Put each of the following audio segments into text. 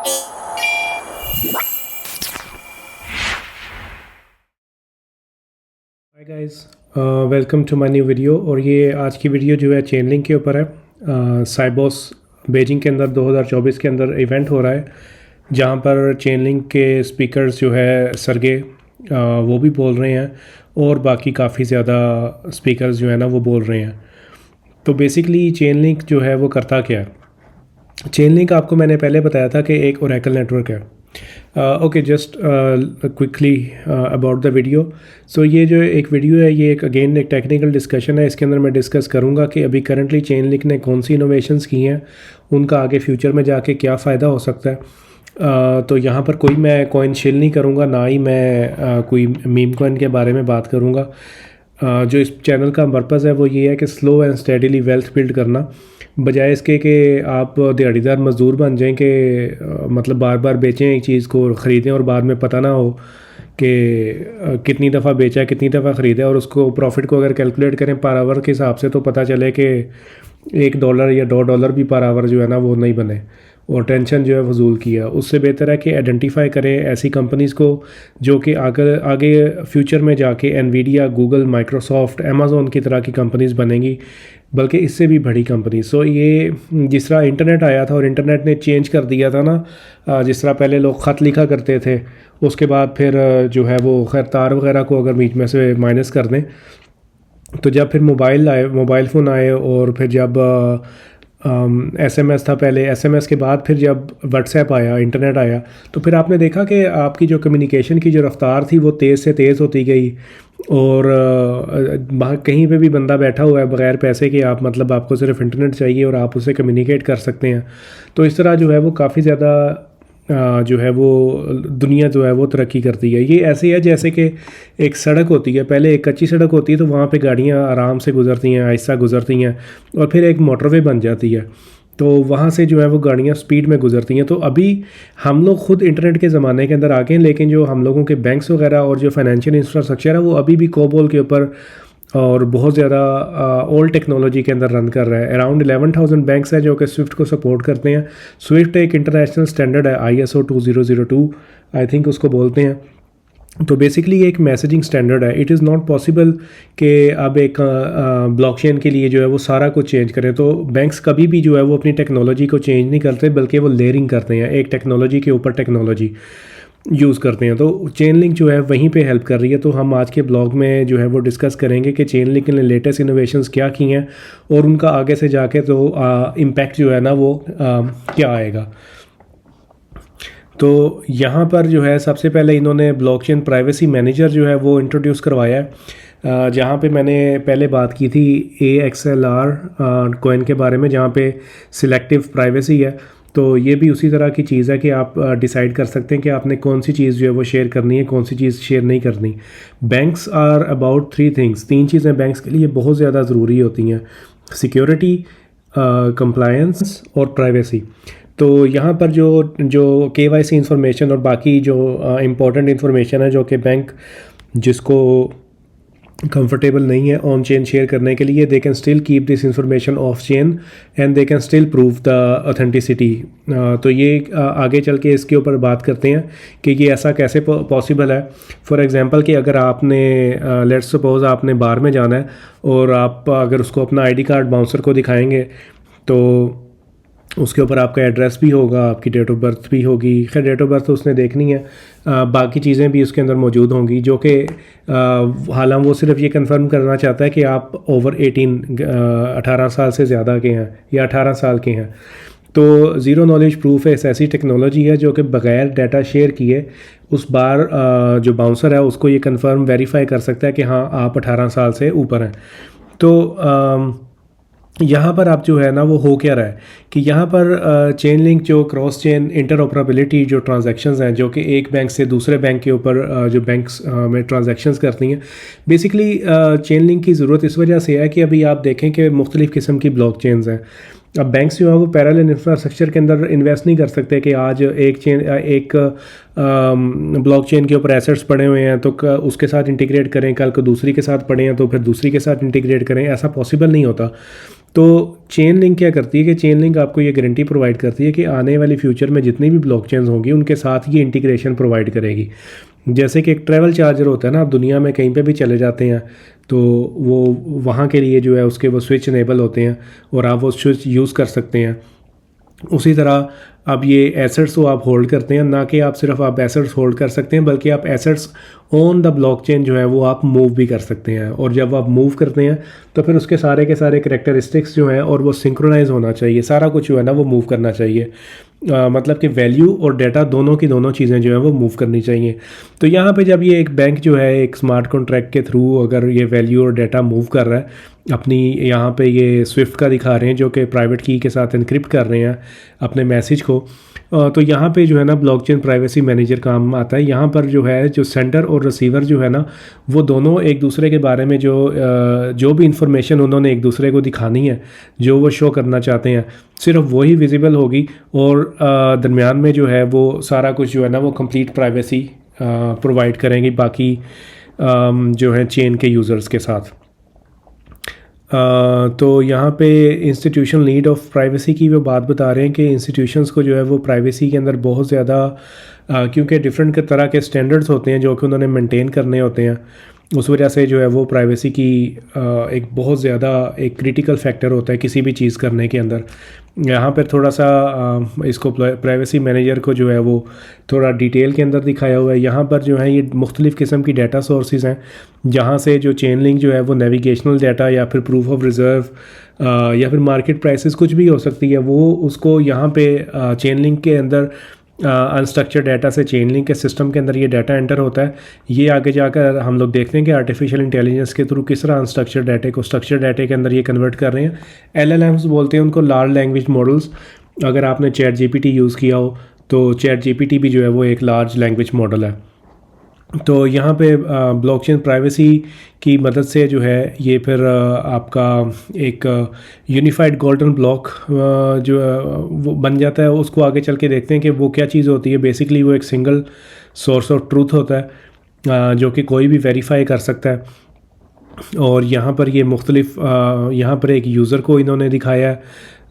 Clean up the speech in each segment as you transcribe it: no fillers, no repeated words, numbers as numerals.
Hi guys, welcome to my new video. और ये आज की वीडियो जो है चेनलिंक के ऊपर है। साइबोस बीजिंग के अंदर 2024 के अंदर इवेंट हो रहा है, जहाँ पर चेनलिंक के स्पीकर्स जो है सरगे वो भी बोल रहे हैं, और बाकी काफ़ी ज़्यादा स्पीकर्स जो है ना वो बोल रहे हैं। तो बेसिकली चेनलिंक जो है वो करता क्या है। चेनलिंक आपको मैंने पहले बताया था कि एक ओरेकल नेटवर्क है। Okay, just quickly about the video. So ये जो एक वीडियो है, ये एक अगेन एक टेक्निकल डिस्कशन है। इसके अंदर मैं डिस्कस करूँगा कि अभी करंटली चेनलिंक ने कौन सी इनोवेशंस की हैं, उनका आगे फ्यूचर में जाके क्या फ़ायदा हो सकता है। तो यहाँ पर कोई मैं कॉइन शेल नहीं करूँगा, ना ही मैं कोई मीम कॉइन के बारे में बात करूँगा। जो इस चैनल का पर्पज़ है वो ये है कि slow and steadily wealth build करना, बजाय इसके कि आप दिहाड़ीदार मज़दूर बन जाएं कि मतलब बार बार बेचें एक चीज़ को, ख़रीदें और बाद में पता ना हो कि कितनी दफ़ा बेचा है, कितनी दफ़ा ख़रीदा है, और उसको प्रॉफिट को अगर कैलकुलेट करें पर आवर के हिसाब से तो पता चले कि $1 या $2 भी पर आवर जो है ना वो नहीं बने, और टेंशन जो है फजूल किया। उससे बेहतर है कि आइडेंटिफाई करें ऐसी कंपनीज़ को जो कि आगे फ्यूचर में जाके एनवीडिया, गूगल, माइक्रोसॉफ्ट, अमेज़ॉन की तरह की कंपनीज़ बनेंगी, बल्कि इससे भी बड़ी कंपनी। सो ये जिस तरह इंटरनेट आया था और इंटरनेट ने चेंज कर दिया था ना, जिस तरह पहले लोग ख़त लिखा करते थे, उसके बाद फिर जो है वो खैर तार वगैरह को अगर बीच में से माइनस कर दें, तो जब फिर मोबाइल फ़ोन आए, और फिर जब SMS था पहले, SMS के बाद फिर जब व्हाट्सएप आया, इंटरनेट आया, तो फिर आपने देखा कि आपकी जो कम्युनिकेशन की जो रफ़्तार थी वो तेज़ से तेज़ होती गई। और कहीं पे भी बंदा बैठा हुआ है बग़ैर पैसे के, आप मतलब आपको सिर्फ इंटरनेट चाहिए और आप उससे कम्युनिकेट कर सकते हैं। तो इस तरह जो है वो काफ़ी ज़्यादा जो है वो दुनिया जो है वो तरक्की करती है। ये ऐसे है जैसे कि एक सड़क होती है, पहले एक कच्ची सड़क होती है तो वहाँ पे गाड़ियाँ आराम से गुजरती हैं, आहिस्ता गुजरती हैं, और फिर एक मोटरवे बन जाती है, तो वहाँ से जो है वो गाड़ियाँ स्पीड में गुजरती हैं। तो अभी हम लोग खुद इंटरनेट के ज़माने के अंदर आ गए हैं, लेकिन जो हम लोगों के बैंक्स वगैरह और जो फाइनेंशियल इंफ्रास्ट्रक्चर है वो अभी भी कोबोल के ऊपर और बहुत ज़्यादा ओल्ड टेक्नोलॉजी के अंदर रन कर रहा है। अराउंड 11,000 बैंक्स हैं जो कि स्विफ्ट को सपोर्ट करते हैं। स्विफ्ट एक इंटरनेशनल स्टैंडर्ड है, ISO 2002 आई थिंक उसको बोलते हैं। तो बेसिकली एक मैसेजिंग स्टैंडर्ड है। इट इज़ नॉट पॉसिबल कि अब एक ब्लॉकचेन के लिए जो है वो सारा कुछ चेंज करें। तो बैंक्स कभी भी जो है वो अपनी टेक्नोलॉजी को चेंज नहीं करते, बल्कि वो लेयरिंग करते हैं, एक टेक्नोलॉजी के ऊपर टेक्नोलॉजी यूज़ करते हैं। तो चेनलिंक जो है वहीं पे हेल्प कर रही है। तो हम आज के ब्लॉग में जो है वो डिस्कस करेंगे कि चेनलिंक ने लेटेस्ट इनोवेशंस क्या की हैं, और उनका आगे से जाके तो इम्पैक्ट जो है ना वो क्या आएगा। तो यहाँ पर जो है सबसे पहले इन्होंने ब्लॉकचेन प्राइवेसी मैनेजर जो है वो इंट्रोड्यूस करवाया है, जहाँ पे मैंने पहले बात की थी AXLR कॉइन के बारे में, जहाँ पे सिलेक्टिव प्राइवेसी है। तो ये भी उसी तरह की चीज़ है कि आप डिसाइड कर सकते हैं कि आपने कौन सी चीज़ जो है वो शेयर करनी है, कौन सी चीज़ शेयर नहीं करनी। बैंक्स आर अबाउट 3 थिंग्स, 3 चीज़ें बैंक्स के लिए बहुत ज़्यादा ज़रूरी होती हैं: सिक्योरिटी, कंप्लायंस और प्राइवेसी। तो यहाँ पर जो KYC इंफॉर्मेशन और बाकी जो इम्पोर्टेंट इंफॉर्मेशन है जो कि बैंक जिसको कंफर्टेबल नहीं है ऑन चेन शेयर करने के लिए, they can still keep this information of chain and they can still prove the authenticity. तो ये आगे चल के इसके ऊपर बात करते हैं कि ये ऐसा कैसे पॉसिबल है। फॉर एग्जांपल कि अगर आपने लेट्स सपोज आपने बार में जाना है, और आप अगर उसको अपना ID कार्ड बाउंसर को दिखाएंगे, तो उसके ऊपर आपका एड्रेस भी होगा, आपकी डेट ऑफ बर्थ भी होगी। खैर डेट ऑफ बर्थ तो उसने देखनी है, बाकी चीज़ें भी उसके अंदर मौजूद होंगी, जो कि हालांकि वो सिर्फ ये कंफर्म करना चाहता है कि आप ओवर 18 साल से ज़्यादा के हैं या 18 साल के हैं। तो ज़ीरो नॉलेज प्रूफ है, ऐसी टेक्नोलॉजी है जो कि बग़ैर डाटा शेयर किए उस बार जो बाउंसर है उसको ये कंफर्म वेरीफाई कर सकता है कि हाँ आप 18 साल से ऊपर हैं। तो यहाँ पर आप जो है ना वो हो क्या रहा है कि यहाँ पर चेन लिंक जो क्रॉस चेन इंटरऑपरेबिलिटी जो ट्रांजैक्शंस हैं, जो कि एक बैंक से दूसरे बैंक के ऊपर जो बैंक्स में ट्रांजैक्शंस करती हैं, बेसिकली चेन लिंक की ज़रूरत इस वजह से है कि अभी आप देखें कि मुख्तलिफ़ किस्म की ब्लॉक चेन्स हैं। अब बैंक्स जो है वो पैरेलल इंफ्रास्ट्रक्चर के अंदर इन्वेस्ट नहीं कर सकते कि आज एक ब्लॉकचेन के ऊपर एसेट्स पड़े हुए हैं तो उसके साथ इंटीग्रेट करें, कल को दूसरी के साथ पड़े हैं तो फिर दूसरी के साथ इंटीग्रेट करें, ऐसा पॉसिबल नहीं होता। तो चेन लिंक क्या करती है कि चेन लिंक आपको ये गारंटी प्रोवाइड करती है कि आने वाली फ्यूचर में जितनी भी ब्लॉकचेन्स होंगी उनके साथ ये इंटीग्रेशन प्रोवाइड करेगी। जैसे कि एक ट्रैवल चार्जर होता है ना, आप दुनिया में कहीं पे भी चले जाते हैं तो वो वहाँ के लिए जो है उसके वो स्विच इनेबल होते हैं और आप वो स्विच यूज़ कर सकते हैं। उसी तरह अब ये एसेट्स को आप होल्ड करते हैं, ना कि आप सिर्फ आप एसेट्स होल्ड कर सकते हैं बल्कि आप एसेट्स ऑन द ब्लॉकचेन जो है वो आप मूव भी कर सकते हैं। और जब आप मूव करते हैं तो फिर उसके सारे के सारे करैक्टरिस्टिक्स जो हैं और वो सिंक्रोनाइज होना चाहिए, सारा कुछ जो है ना वो मूव करना चाहिए। मतलब कि वैल्यू और डाटा दोनों की दोनों चीज़ें जो है वो मूव करनी चाहिए। तो यहाँ पे जब ये एक बैंक जो है एक स्मार्ट कॉन्ट्रैक्ट के थ्रू अगर ये वैल्यू और डाटा मूव कर रहा है अपनी, यहाँ पे ये स्विफ्ट का दिखा रहे हैं जो कि प्राइवेट की के साथ इनक्रिप्ट कर रहे हैं अपने मैसेज को, तो यहाँ पे जो है ना ब्लॉकचेन प्राइवेसी मैनेजर काम आता है। यहाँ पर जो है जो सेंडर और रिसीवर जो है ना वो दोनों एक दूसरे के बारे में जो भी इंफॉर्मेशन उन्होंने एक दूसरे को दिखानी है, जो वो शो करना चाहते हैं, सिर्फ वही विजिबल होगी और दरमियान में जो है वो सारा कुछ जो है ना वो कंप्लीट प्राइवेसी प्रोवाइड करेंगी बाकी जो है चेन के यूज़र्स के साथ। तो यहाँ पे इंस्टीट्यूशन लीड ऑफ प्राइवेसी की वो बात बता रहे हैं कि इंस्टीट्यूशंस को जो है वो प्राइवेसी के अंदर बहुत ज़्यादा क्योंकि डिफरेंट तरह के स्टैंडर्ड्स होते हैं जो कि उन्होंने मेंटेन करने होते हैं, उस वजह से जो है वो प्राइवेसी की एक बहुत ज़्यादा एक क्रिटिकल फैक्टर होता है किसी भी चीज़ करने के अंदर। यहाँ पर थोड़ा सा इसको प्राइवेसी मैनेजर को जो है वो थोड़ा डिटेल के अंदर दिखाया हुआ है। यहाँ पर जो है ये मुख्तलिफ़ किस्म की डाटा सोर्सेज हैं जहाँ से जो चेन लिंक जो है वो नेविगेशनल डाटा या फिर प्रूफ ऑफ रिज़र्व या फिर मार्केट प्राइसेस कुछ भी हो सकती है, वो उसको यहाँ पे चेन लिंक के अंदर अनस्ट्रक्चर्ड डाटा से चेन लिंक के सिस्टम के अंदर ये डाटा एंटर होता है। ये आगे जाकर हम लोग देखते हैं कि आर्टिफिशियल इंटेलिजेंस के थ्रू किस तरह अनस्ट्रक्चर्ड डाटे को स्ट्रक्चर्ड डाटे के अंदर ये कन्वर्ट कर रहे हैं। LLMs बोलते हैं उनको, लार्ज लैंग्वेज मॉडल्स। अगर आपने चैट जीपीटी यूज़ किया हो तो चैट जीपीटी भी जो है वो एक लार्ज लैंग्वेज मॉडल है। तो यहाँ पे ब्लॉकचेन प्राइवेसी की मदद से जो है ये फिर आपका एक यूनिफाइड गोल्डन ब्लॉक जो वो बन जाता है। उसको आगे चल के देखते हैं कि वो क्या चीज़ होती है। बेसिकली वो एक सिंगल सोर्स ऑफ ट्रूथ होता है जो कि कोई भी वेरीफाई कर सकता है। और यहाँ पर ये मुख्तलिफ यहाँ पर एक यूज़र को इन्होंने दिखाया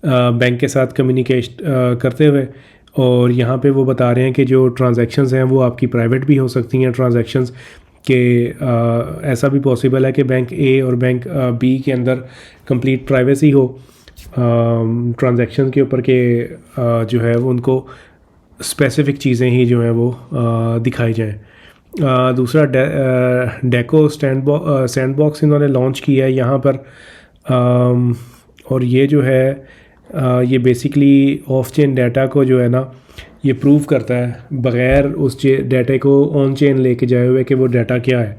बैंक के साथ कम्युनिकेट करते हुए, और यहाँ पे वो बता रहे हैं कि जो ट्रांजैक्शंस हैं वो आपकी प्राइवेट भी हो सकती हैं ट्रांजैक्शंस के। ऐसा भी पॉसिबल है कि बैंक ए और बैंक बी के अंदर कंप्लीट प्राइवेसी हो ट्रांजैक्शन के ऊपर के जो है वो उनको स्पेसिफ़िक चीज़ें ही जो हैं वो दिखाई जाएँ। दूसरा डेको सैंडबॉक्स इन्होंने लॉन्च किया है यहाँ पर, और ये जो है ये बेसिकली ऑफ चेन डाटा को जो है ना ये प्रूव करता है बग़ैर उस डाटा को ऑन चेन लेके जाए हुए कि वो डाटा क्या है।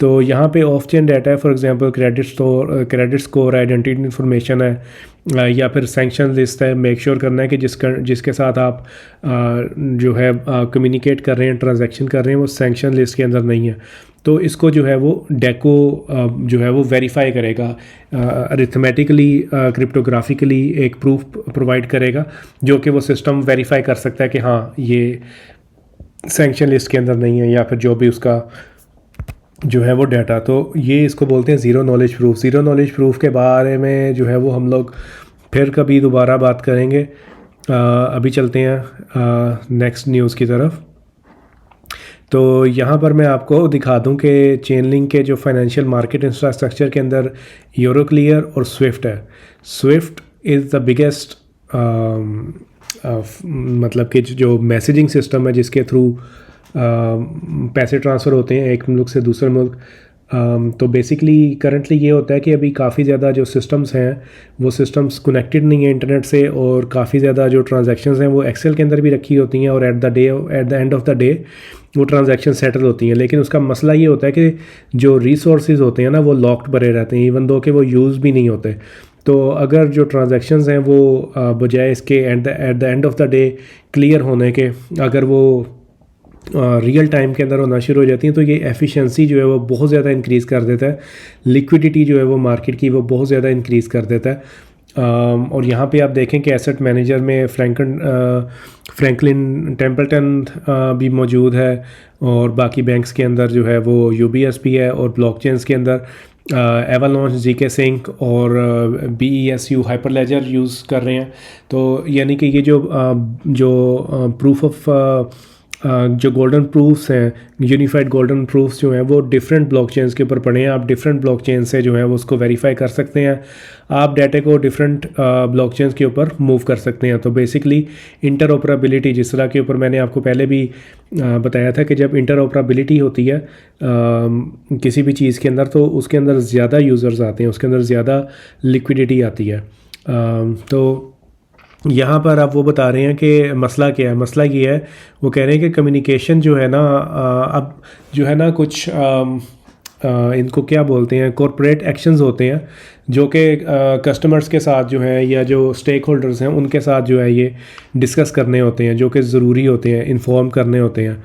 तो यहाँ पे ऑफ चेन डाटा है, for example credit score, identity information है या फिर सैंक्शन लिस्ट है। मेक श्योर करना है कि जिसके साथ आप जो है कम्युनिकेट कर रहे हैं, ट्रांजैक्शन कर रहे हैं, वो सैंक्शन लिस्ट के अंदर नहीं है। तो इसको जो है वो डेको जो है वो वेरीफाई करेगा, अरिथमेटिकली क्रिप्टोग्राफिकली एक प्रूफ प्रोवाइड करेगा जो कि वो सिस्टम वेरीफाई कर सकता है कि हाँ ये सैंक्शन लिस्ट के अंदर नहीं है या फिर जो भी उसका जो है वो डाटा। तो ये इसको बोलते हैं zero knowledge proof. Zero knowledge proof के बारे में जो है वो हम लोग फिर कभी दोबारा बात करेंगे। अभी चलते हैं नेक्स्ट न्यूज़ की तरफ। तो यहाँ पर मैं आपको दिखा दूँ कि चेन लिंक के जो फाइनेंशियल मार्केट इंफ्रास्ट्रक्चर के अंदर यूरोक्लियर और स्विफ्ट है। स्विफ्ट इज़ द बिगेस्ट मतलब कि जो मैसेजिंग सिस्टम है जिसके थ्रू पैसे ट्रांसफ़र होते हैं एक मुल्क से दूसरे मुल्क। तो बेसिकली करंटली ये होता है कि अभी काफ़ी ज़्यादा जो सिस्टम्स हैं वो सिस्टम्स कनेक्टेड नहीं है इंटरनेट से, और काफ़ी ज़्यादा जो ट्रांजैक्शंस हैं वो एक्सेल के अंदर भी रखी होती हैं और at the end of the day वो ट्रांजैक्शन सेटल होती हैं। लेकिन उसका मसला ये होता है कि जो रिसोर्सेज होते हैं ना वो लॉक्ड भरे रहते हैं, इवन दो कि वो यूज़ भी नहीं होते। तो अगर जो ट्रांजैक्शंस हैं वो बजाय इसके at the end of the day clear होने के अगर वो रियल टाइम के अंदर होना शुरू हो जाती हैं तो ये एफिशिएंसी जो है वो बहुत ज़्यादा इंक्रीज़ कर देता है। लिक्विडिटी जो है वो मार्केट की वो बहुत ज़्यादा इंक्रीज़ कर देता है। और यहाँ पे आप देखें कि एसेट मैनेजर में फ्रैंकलिन टेम्पल्टन भी मौजूद है, और बाकी बैंक्स के अंदर जो है वो UBS भी है, और ब्लॉकचेन्स के अंदर एवलॉन्च, जीके सिंक और BESU हाइपरलेजर यूज़ कर रहे हैं। तो यानी कि ये जो प्रूफ ऑफ जो गोल्डन प्रूफ्स हैं, यूनिफाइड गोल्डन प्रूफ्स जो हैं वो डिफरेंट ब्लॉकचेन्स के ऊपर पड़े हैं। आप डिफरेंट ब्लॉकचेन से जो है वो उसको वेरीफाई कर सकते हैं। आप डाटा को डिफरेंट ब्लॉकचेन्स के ऊपर मूव कर सकते हैं। तो बेसिकली इंटरऑपरेबिलिटी, जिस तरह के ऊपर मैंने आपको पहले भी बताया था कि जब इंटरऑपरेबिलिटी होती है किसी भी चीज़ के अंदर, तो उसके अंदर ज़्यादा यूज़र्स आते हैं, उसके अंदर ज़्यादा लिक्विडिटी आती है। तो यहाँ पर आप वो बता रहे हैं कि मसला क्या है। मसला ये है, वो कह रहे हैं कि कम्युनिकेशन जो है ना, अब जो है ना कुछ इनको क्या बोलते हैं, कॉरपोरेट एक्शंस होते हैं जो कि कस्टमर्स के साथ जो है या जो स्टेक होल्डर्स हैं उनके साथ जो है ये डिस्कस करने होते हैं, जो कि ज़रूरी होते हैं, इन्फॉर्म करने होते हैं।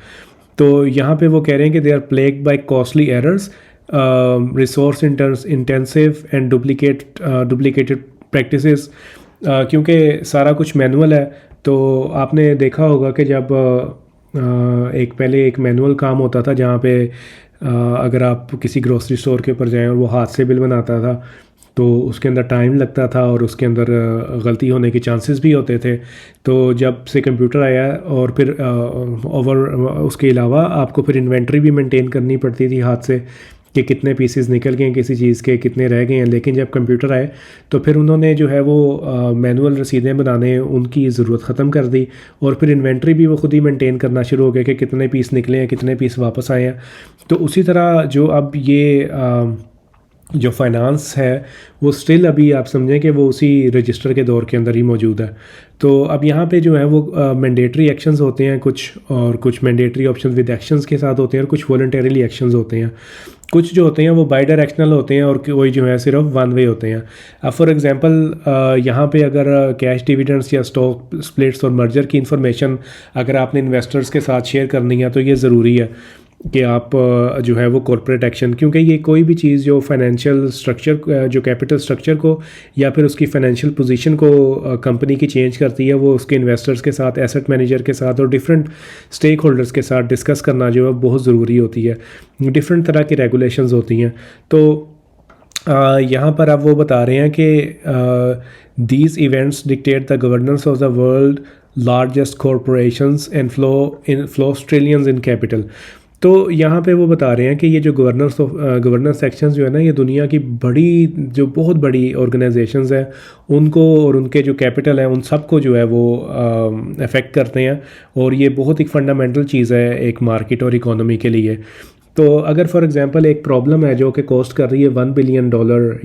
तो यहाँ पे वो कह रहे हैं कि they are plagued by costly errors, resource intensive and duplicated practices, क्योंकि सारा कुछ मैनुअल है। तो आपने देखा होगा कि जब पहले एक मैनुअल काम होता था जहाँ पे अगर आप किसी ग्रोसरी स्टोर के ऊपर जाएं और वो हाथ से बिल बनाता था तो उसके अंदर टाइम लगता था और उसके अंदर गलती होने के चांसेस भी होते थे। तो जब से कंप्यूटर आया और फिर उसके अलावा आपको फिर इन्वेंट्री भी मेंटेन करनी पड़ती थी हाथ से कि कितने पीसेस निकल गए हैं किसी चीज़ के, कितने रह गए हैं। लेकिन जब कंप्यूटर आए तो फिर उन्होंने जो है वो मैनुअल रसीदें बनाने उनकी ज़रूरत ख़त्म कर दी और फिर इन्वेंट्री भी वो ख़ुद ही मेंटेन करना शुरू हो गया कि कितने पीस निकले हैं, कितने पीस वापस आए हैं। तो उसी तरह जो अब ये जो फाइनेंस है वो स्टिल अभी आप समझें कि वो उसी रजिस्टर के दौर के अंदर ही मौजूद है। तो अब यहाँ पे जो है वो मैंडेटरी एक्शंस होते हैं कुछ, और कुछ मैंडेटरी ऑप्शंस विद एक्शंस के साथ होते हैं और कुछ वॉलंटरीली एक्शंस होते हैं। कुछ जो होते हैं वो बाई डायरेक्शनल होते हैं और कोई जो है सिर्फ वन वे होते हैं। अब फॉर एग्जांपल यहाँ पे अगर कैश डिविडेंड्स या स्टॉक स्प्लिट्स और मर्जर की इन्फॉर्मेशन अगर आपने इन्वेस्टर्स के साथ शेयर करनी है तो ये ज़रूरी है कि आप जो है वो कॉर्पोरेट एक्शन, क्योंकि ये कोई भी चीज़ जो फाइनेंशियल स्ट्रक्चर, जो कैपिटल स्ट्रक्चर को या फिर उसकी फाइनेंशियल पोजीशन को कंपनी की चेंज करती है, वो उसके इन्वेस्टर्स के साथ, एसेट मैनेजर के साथ और डिफरेंट स्टेक होल्डर्स के साथ डिस्कस करना जो है बहुत ज़रूरी होती है। डिफरेंट तरह की रेगुलेशंस होती हैं। तो यहाँ पर आप वो बता रहे हैं कि these events dictate the governance of the world largest corporations and flow trillions in capital. तो यहाँ पे वो बता रहे हैं कि ये जो गवर्नेंस सेक्शंस जो है ना, ये दुनिया की बहुत बड़ी ऑर्गेनाइजेशंस हैं उनको और उनके जो कैपिटल है उन सबको जो है वो अफेक्ट करते हैं। और ये बहुत ही फंडामेंटल चीज़ है एक मार्केट और इकोनॉमी के लिए। तो अगर फॉर एग्जांपल एक प्रॉब्लम है जो कि कॉस्ट कर रही है $1 बिलियन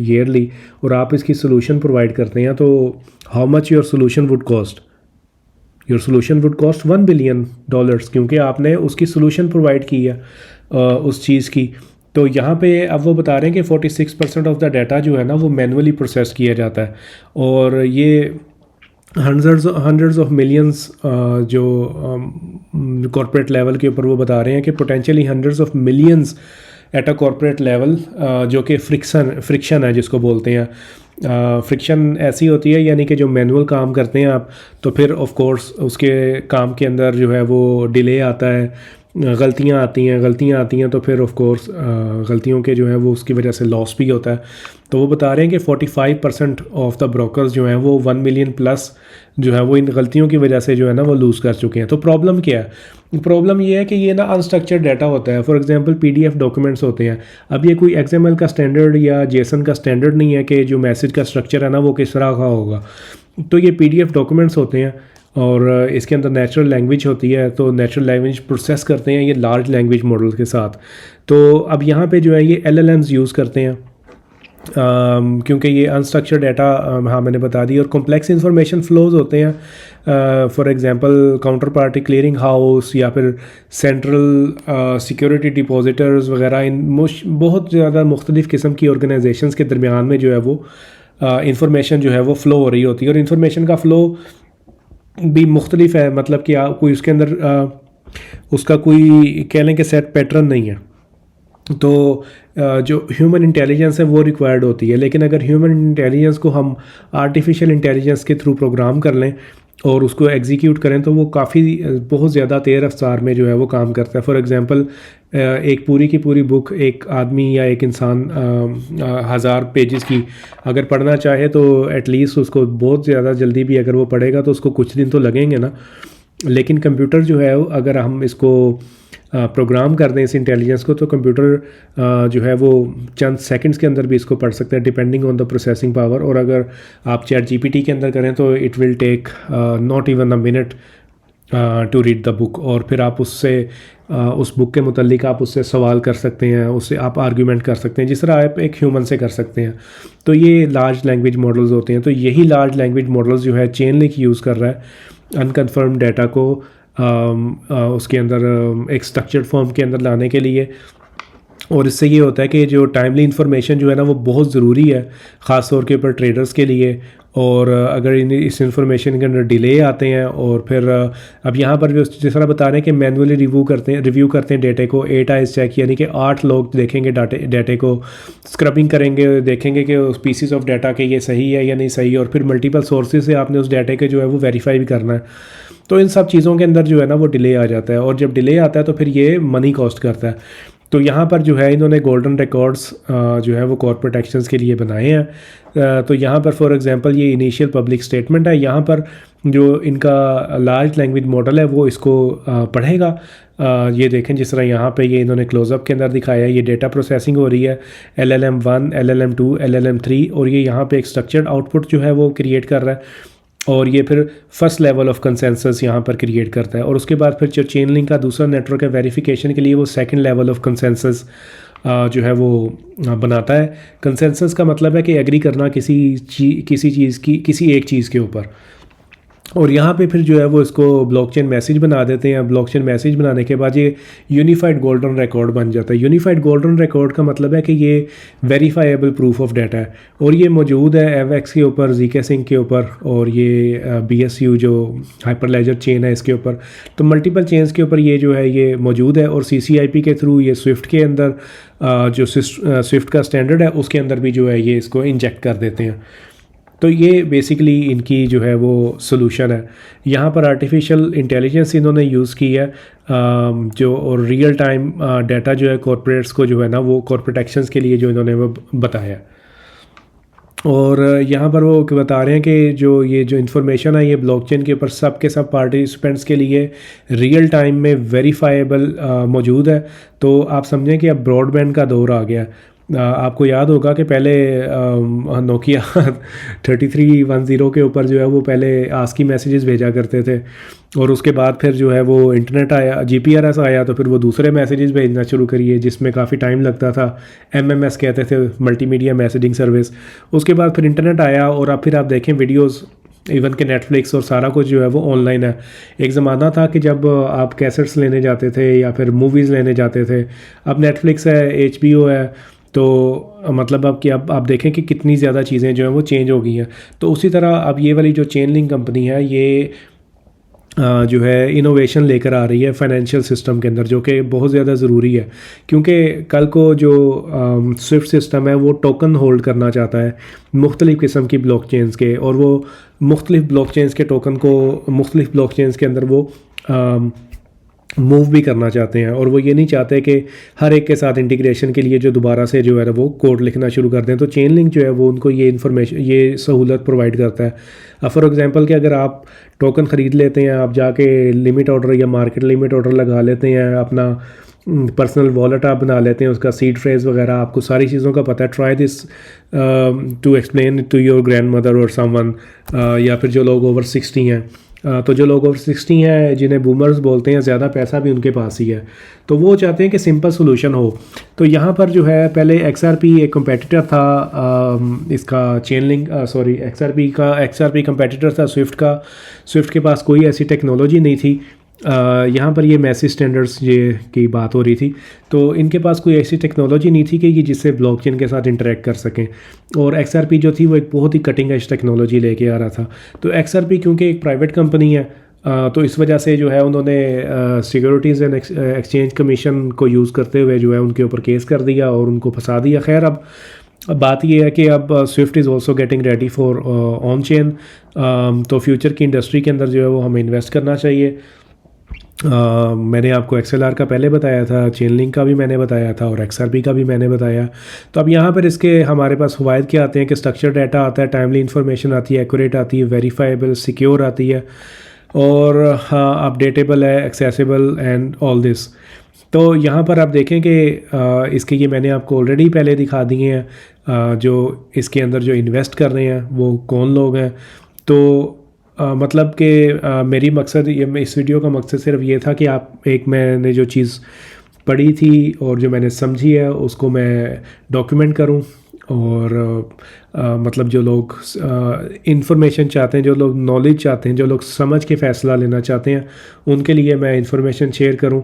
ईयरली और आप इसकी सोल्यूशन प्रोवाइड करते हैं, तो how much your solution would cost? Your solution would cost $1 billion, क्योंकि आपने उसकी सोल्यूशन प्रोवाइड की है उस चीज़ की। तो यहाँ पे अब वो बता रहे हैं कि 46% ऑफ द डाटा जो है ना वो मैनुअली प्रोसेस किया जाता है और ये हंड्रेड्स ऑफ मिलियंस जो कॉर्पोरेट लेवल के ऊपर वो बता रहे हैं कि potentially hundreds of millions at a corporate level, जो कि फ्रिक्शन है जिसको बोलते हैं। फ्रिक्शन ऐसी होती है यानी कि जो मैनुअल काम करते हैं आप, तो फिर ऑफ कोर्स उसके काम के अंदर जो है वो डिले आता है, गलतियाँ आती हैं तो फिर ऑफ कोर्स गलतियों के जो है वो उसकी वजह से लॉस भी होता है। तो वो बता रहे हैं कि 45% ऑफ द ब्रोकर्स जो हैं वो 1 मिलियन प्लस जो है वो इन गलतियों की वजह से जो है ना वो लूज़ कर चुके हैं। तो प्रॉब्लम क्या है? प्रॉब्लम ये है कि ये ना अनस्ट्रक्चर्ड डाटा होता है। फॉर एग्जांपल PDF डॉक्यूमेंट्स होते हैं। अब ये कोई XML का स्टैंडर्ड या JSON का स्टैंडर्ड नहीं है कि जो मैसेज का स्ट्रक्चर है ना वो किस तरह का होगा। तो ये PDF डॉक्यूमेंट्स होते हैं और इसके अंदर नेचुरल लैंग्वेज होती है, तो नेचुरल लैंग्वेज प्रोसेस करते हैं ये लार्ज लैंग्वेज मॉडल के साथ। तो अब यहाँ पे जो है ये LLMs यूज़ करते हैं क्योंकि ये अनस्ट्रक्चर्ड डाटा, हाँ मैंने बता दी, और कॉम्प्लेक्स इंफॉर्मेशन फ्लोज होते हैं। For example counter party clearing house या फिर सेंट्रल सिक्योरिटी डिपॉजिटर्स वगैरह, इन बहुत ज़्यादा मुख्तलिफ़ किस्म की ऑर्गेनाइजेशंस के दरमियान में जो है वो इंफॉर्मेशन जो है वो फ़्लो हो रही होती है। और इन्फॉर्मेशन का फ़्लो भी मुख्तलिफ है, मतलब कि आप कोई उसके अंदर उसका कोई कह लें कि सेट पैटर्न नहीं है। तो जो ह्यूमन इंटेलिजेंस है वो रिक्वायर्ड होती है। लेकिन अगर ह्यूमन इंटेलिजेंस को हम आर्टिफिशियल इंटेलिजेंस के थ्रू प्रोग्राम कर लें और उसको एग्जीक्यूट करें तो वो काफ़ी बहुत ज़्यादा तेज़ रफ्तार में जो है वो काम करता है। फॉर एग्ज़ाम्पल एक पूरी की पूरी बुक एक आदमी या एक इंसान 1000 पेजेस की अगर पढ़ना चाहे तो एटलीस्ट उसको बहुत ज़्यादा जल्दी भी अगर वो पढ़ेगा तो उसको कुछ दिन तो लगेंगे ना। लेकिन कंप्यूटर जो है अगर हम इसको प्रोग्राम कर दें इस इंटेलिजेंस को तो कंप्यूटर जो है वो चंद सेकंड्स के अंदर भी इसको पढ़ सकता है depending on the processing power. और अगर आप चैट जीपीटी के अंदर करें तो it will take not even a minute to read the book. और फिर आप उससे उस बुक के मुतल्लिक आप उससे सवाल कर सकते हैं, उससे आप आर्ग्यूमेंट कर सकते हैं जिस तरह आप एक ह्यूमन से कर सकते हैं। तो ये लार्ज लैंग्वेज मॉडल्स होते हैं। तो यही लार्ज लैंग्वेज मॉडल्स जो है चेन लिंक यूज़ कर रहा है अनकन्फर्म डाटा को उसके अंदर एक स्ट्रक्चर्ड फॉर्म के अंदर लाने के लिए। और इससे ये होता है कि जो टाइमली इन्फॉर्मेशन जो है ना वो बहुत ज़रूरी है ख़ास तौर के ऊपर ट्रेडर्स के लिए। और अगर इस इंफॉर्मेशन के अंदर डिले आते हैं और फिर अब यहाँ पर भी जिस तरह बता रहे हैं कि मैनुअली रिव्यू करते हैं डेटे को 8 आइज चेक, यानी कि 8 लोग देखेंगे डेटे को, स्क्रबिंग करेंगे, देखेंगे कि उस पीसीस ऑफ डाटा के ये सही है या नहीं सही, और फिर मल्टीपल सोर्सेज से आपने उस डाटे के जो है वो वेरीफाई भी करना है। तो इन सब चीज़ों के अंदर जो है ना वो डिले आ जाता है, और जब डिले आता है तो फिर ये मनी कॉस्ट करता है। तो यहाँ पर जो है इन्होंने गोल्डन रिकॉर्ड्स जो है वो कॉर्पोरेट एक्शंस के लिए बनाए हैं। तो यहाँ पर फॉर एग्जांपल ये इनिशियल पब्लिक स्टेटमेंट है, यहाँ पर जो इनका लार्ज लैंग्वेज मॉडल है वो इसको पढ़ेगा। ये देखें जिस तरह यहाँ पे ये इन्होंने क्लोजअप के अंदर दिखाया है, ये डेटा प्रोसेसिंग हो रही है LLM1, LLM2, LLM3, और ये यहाँ पे एक स्ट्रक्चर्ड आउटपुट जो है वो क्रिएट कर रहा है, और ये फिर फर्स्ट लेवल ऑफ कंसेंसस यहाँ पर क्रिएट करता है। और उसके बाद फिर जो चेन लिंक का दूसरा नेटवर्क है वेरिफिकेशन के लिए वो सेकंड लेवल ऑफ कंसेंसस जो है वो बनाता है। कंसेंसस का मतलब है कि एग्री करना किसी चीज़ की किसी एक चीज़ के ऊपर। और यहाँ पे फिर जो है वो इसको ब्लॉकचेन मैसेज बना देते हैं। ब्लॉकचेन मैसेज बनाने के बाद ये यूनिफाइड गोल्डन रिकॉर्ड बन जाता है। यूनिफाइड गोल्डन रिकॉर्ड का मतलब है कि ये वेरीफाइबल प्रूफ ऑफ डाटा है, और ये मौजूद है एवएक्स के ऊपर, जीके सिंक के ऊपर, और ये BSU जो हाइपरलेजर चेन है इसके ऊपर। तो मल्टीपल चेन्स के ऊपर ये जो है ये मौजूद है, और CCIP के थ्रू ये स्विफ्ट के अंदर जो स्विफ्ट का स्टैंडर्ड है उसके अंदर भी जो है ये इसको इंजेक्ट कर देते हैं। तो ये बेसिकली इनकी जो है वो सोल्यूशन है। यहाँ पर आर्टिफिशियल इंटेलिजेंस इन्होंने यूज़ की है जो, और रियल टाइम डाटा जो है कॉर्पोरेट्स को जो है ना वो कॉर्पोरेट एक्शंस के लिए जो इन्होंने वो बताया। और यहाँ पर वो बता रहे हैं कि जो इन्फॉर्मेशन है ये ब्लॉकचेन के ऊपर सब के सब पार्टिसिपेंट्स के लिए रियल टाइम में वेरीफाइबल मौजूद है। तो आप समझें कि अब ब्रॉडबैंड का दौर आ गया। आपको याद होगा कि पहले नोकिया 3310 के ऊपर जो है वो पहले आस्की मैसेजेस भेजा करते थे, और उसके बाद फिर जो है वो इंटरनेट आया, GPRS आया, तो फिर वो दूसरे मैसेजेस भेजना शुरू करिए जिसमें काफ़ी टाइम लगता था। MMS कहते थे, मल्टीमीडिया मैसेजिंग सर्विस। उसके बाद फिर इंटरनेट आया, और अब फिर आप देखें वीडियोस, इवन के नेटफ्लिक्स और सारा कुछ जो है वो ऑनलाइन है। एक ज़माना था कि जब आप कैसेट्स लेने जाते थे या फिर मूवीज़ लेने जाते थे। अब नेटफ्लिक्स है, HBO है, तो मतलब अब कि अब आप देखें कि कितनी ज़्यादा चीज़ें जो हैं वो चेंज हो गई हैं। तो उसी तरह अब ये वाली जो चेन लिंक कंपनी है ये जो है इनोवेशन लेकर आ रही है फाइनेंशियल सिस्टम के अंदर, जो कि बहुत ज़्यादा ज़रूरी है, क्योंकि कल को जो स्विफ्ट सिस्टम है वो टोकन होल्ड करना चाहता है मुख्तलिफ़ किस्म की ब्लॉकचेन्स के, और वो मुख्तलिफ़ ब्लॉकचेन्स के टोकन को मुख्तलिफ़ ब्लॉकचेन्स के अंदर वो मूव भी करना चाहते हैं। और वो ये नहीं चाहते कि हर एक के साथ इंटीग्रेशन के लिए जो दोबारा से जो है वो कोड लिखना शुरू कर दें। तो चेन लिंक जो है वो उनको ये इन्फॉर्मेशन, ये सहूलत प्रोवाइड करता है। अब फॉर एग्जांपल कि अगर आप टोकन ख़रीद लेते हैं, आप जाके लिमिट ऑर्डर या मार्केट लिमिट ऑर्डर लगा लेते हैं, अपना पर्सनल वॉलेट आप बना लेते हैं, उसका सीड फ्रेज वगैरह आपको सारी चीज़ों का पता है। Try this to explain to your grand mother और समवन, या फिर जो लोग ओवर 60 हैं। तो जो लोग ओवर 60 हैं जिन्हें बूमर्स बोलते हैं, ज़्यादा पैसा भी उनके पास ही है, तो वो चाहते हैं कि सिंपल सोल्यूशन हो। तो यहाँ पर जो है पहले XRP एक कंपेटिटर था इसका chain link, sorry XRP competitor था स्विफ्ट का। स्विफ्ट के पास कोई ऐसी टेक्नोलॉजी नहीं थी। यहाँ पर ये मैसेज स्टैंडर्ड्स ये की बात हो रही थी, तो इनके पास कोई ऐसी टेक्नोलॉजी नहीं थी कि ये जिससे ब्लॉकचेन के साथ इंटरेक्ट कर सकें। और XRP जो थी वो एक बहुत ही कटिंग एज टेक्नोलॉजी लेके आ रहा था। तो XRP क्योंकि एक प्राइवेट कंपनी है, तो इस वजह से जो है उन्होंने सिक्योरिटीज़ एंड एक्सचेंज कमीशन को यूज़ करते हुए जो है उनके ऊपर केस कर दिया और उनको फंसा दिया। खैर अब अब बात ये है कि अब Swift is also getting ready for on chain, तो फ्यूचर की इंडस्ट्री के अंदर जो है वो हमें इन्वेस्ट करना चाहिए। मैंने आपको XLR का पहले बताया था, चेन लिंक का भी मैंने बताया था और XRP का भी मैंने बताया। तो अब यहाँ पर इसके हमारे पास फ़वाइद क्या आते हैं कि स्ट्रक्चर डाटा आता है, टाइमली इन्फॉर्मेशन आती है, एक्यूरेट आती है, वेरीफाइबल, सिक्योर आती है और हाँ अपडेटेबल है, एक्सेसिबल एंड ऑल दिस। तो यहाँ पर आप देखें कि इसके ये मैंने आपको ऑलरेडी पहले दिखा दिए हैं, जो इसके अंदर जो इन्वेस्ट कर रहे हैं वो कौन लोग हैं। तो मतलब कि मेरी मकसद ये इस वीडियो का मकसद सिर्फ ये था कि आप एक मैंने जो चीज़ पढ़ी थी और जो मैंने समझी है उसको मैं डॉक्यूमेंट करूं और मतलब जो लोग इंफॉर्मेशन चाहते हैं, जो लोग नॉलेज चाहते हैं, जो लोग समझ के फ़ैसला लेना चाहते हैं, उनके लिए मैं इंफॉर्मेशन शेयर करूं।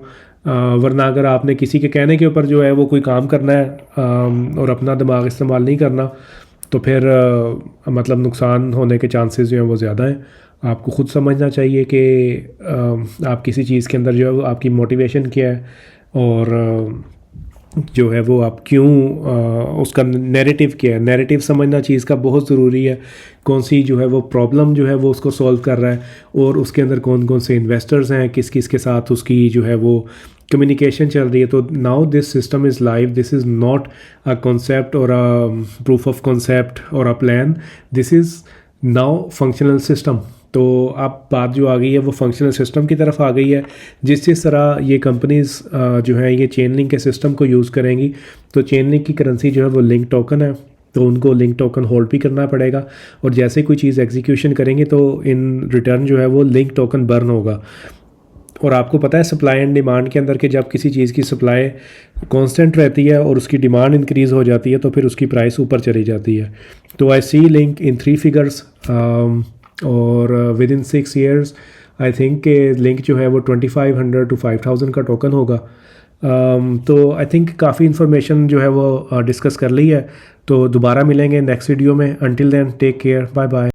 वरना अगर आपने किसी के कहने के ऊपर जो है वो कोई काम करना है और अपना दिमाग इस्तेमाल नहीं करना, तो फिर मतलब नुकसान होने के चांसेस जो हैं वो ज़्यादा हैं। आपको ख़ुद समझना चाहिए कि आप किसी चीज़ के अंदर जो है वो आपकी मोटिवेशन क्या है और जो है वो आप क्यों उसका नैरेटिव क्या है। नैरेटिव समझना चीज़ का बहुत ज़रूरी है, कौन सी जो है वो प्रॉब्लम जो है वो उसको सॉल्व कर रहा है और उसके अंदर कौन कौन से इन्वेस्टर्स हैं, किस किस के साथ उसकी जो है वो कम्युनिकेशन चल रही है। तो now this system is live, this is not a concept और अ प्रूफ ऑफ कॉन्सेप्ट और a plan, this is now functional system. तो अब बात जो आ गई है वो फंक्शनल सिस्टम की तरफ आ गई है। जिस तरह ये कंपनीज़ जो है ये चेन लिंक के सिस्टम को यूज़ करेंगी, तो चेन लिंक की करेंसी जो है वो लिंक टोकन है, तो उनको लिंक टोकन होल्ड भी करना पड़ेगा और जैसे कोई चीज़ एग्जीक्यूशन करेंगे तो इन रिटर्न जो है वो लिंक टोकन बर्न होगा। और आपको पता है सप्लाई एंड डिमांड के अंदर कि जब किसी चीज़ की सप्लाई कांस्टेंट रहती है और उसकी डिमांड इंक्रीज़ हो जाती है तो फिर उसकी प्राइस ऊपर चली जाती है। तो आई सी लिंक इन 3 फिगर्स और with in 6 years I think के लिंक जो है वो 2500 to 5000 का टोकन होगा। तो आई थिंक काफ़ी इन्फॉर्मेशन जो है वो डिस्कस कर ली है। तो दोबारा मिलेंगे नेक्स्ट वीडियो में। Until then take care, bye bye.